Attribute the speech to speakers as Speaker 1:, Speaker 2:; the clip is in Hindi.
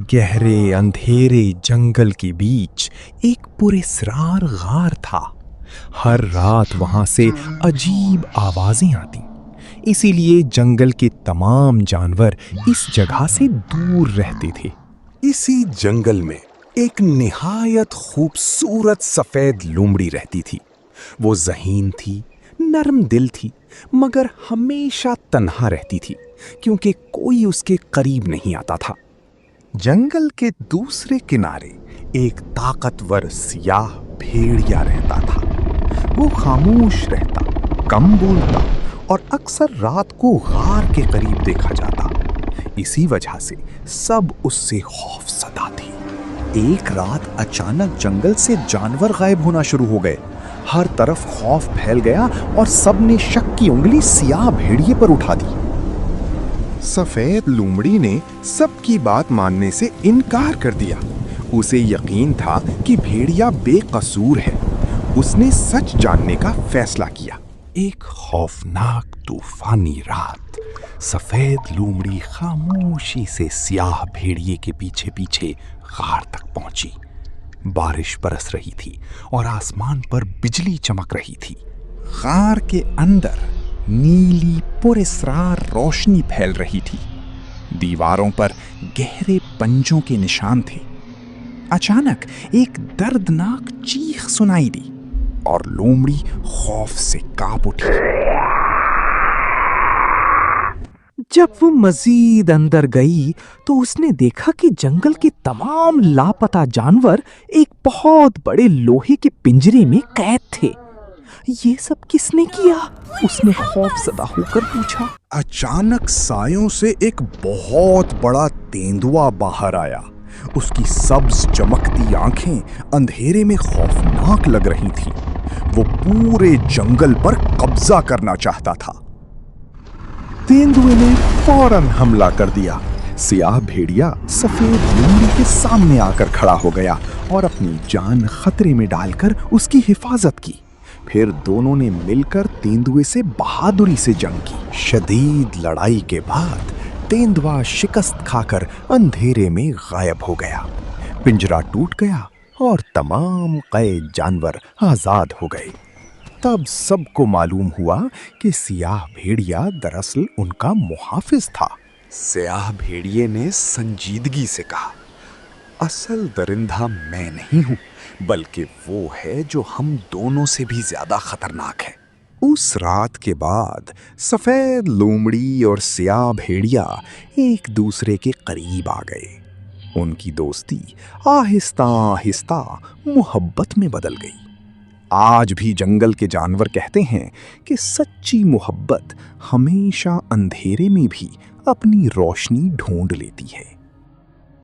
Speaker 1: गहरे अंधेरे जंगल के बीच एक पुरस्रार गार था। हर रात वहां से अजीब आवाजें आती, इसीलिए जंगल के तमाम जानवर इस जगह से दूर रहते थे।
Speaker 2: इसी जंगल में एक निहायत खूबसूरत सफेद लोमड़ी रहती थी। वो ज़हीन थी, नरम दिल थी, मगर हमेशा तन्हा रहती थी क्योंकि कोई उसके करीब नहीं आता था। जंगल के दूसरे किनारे एक ताकतवर सियाह भेड़िया रहता था। वो खामोश रहता, कम बोलता और अक्सर रात को गार के करीब देखा जाता। इसी वजह से सब उससे खौफज़दा थे। एक रात अचानक जंगल से जानवर गायब होना शुरू हो गए। हर तरफ खौफ फैल गया और सबने शक की उंगली सियाह भेड़िए पर उठा दी। सफेद लोमड़ी ने सबकी बात मानने से इनकार कर दिया। उसे यकीन था कि भेड़िया बेकसूर है। उसने सच जानने का फैसला किया। एक खौफनाक तूफानी रात सफेद लोमड़ी खामोशी से सियाह भेड़िए के पीछे पीछे गार तक पहुंची। बारिश बरस रही थी और आसमान पर बिजली चमक रही थी। गार के अंदर नीली पुरस्रार रोशनी फैल रही थी। दीवारों पर गहरे पंजों के निशान थे। अचानक एक दर्दनाक चीख सुनाई दी और लोमड़ी खौफ से कांप उठी।
Speaker 1: जब वो मजीद अंदर गई तो उसने देखा कि जंगल के तमाम लापता जानवर एक बहुत बड़े लोहे के पिंजरे में कैद थे। ये सब किसने किया? उसने खौफज़दा होकर पूछा।
Speaker 2: अचानक सायों से एक बहुत बड़ा तेंदुआ बाहर आया। उसकी सब्ज चमकती आंखें अंधेरे में खौफनाक लग रही थीं। वो पूरे जंगल पर कब्जा करना चाहता था। तेंदुए ने फौरन हमला कर दिया। सियाह भेड़िया सफेद लोमड़ी के सामने आकर खड़ा हो गया और अपनी जान खतरे में डालकर उसकी हिफाजत की। फिर दोनों ने मिलकर तेंदुए से बहादुरी से जंग की। शदीद लड़ाई के बाद तेंदुआ शिकस्त खाकर अंधेरे में गायब हो गया। पिंजरा टूट गया और तमाम कैद जानवर आजाद हो गए। तब सबको मालूम हुआ कि सियाह भेड़िया दरअसल उनका मुहाफिज था। सियाह भेड़िए ने संजीदगी से कहा, असल दरिंदा मैं नहीं हूं, बल्कि वो है जो हम दोनों से भी ज्यादा खतरनाक है। उस रात के बाद सफेद लोमड़ी और सियाह भेड़िया एक दूसरे के करीब आ गए। उनकी दोस्ती आहिस्ता आहिस्ता मोहब्बत में बदल गई। आज भी जंगल के जानवर कहते हैं कि सच्ची मोहब्बत हमेशा अंधेरे में भी अपनी रोशनी ढूंढ लेती है।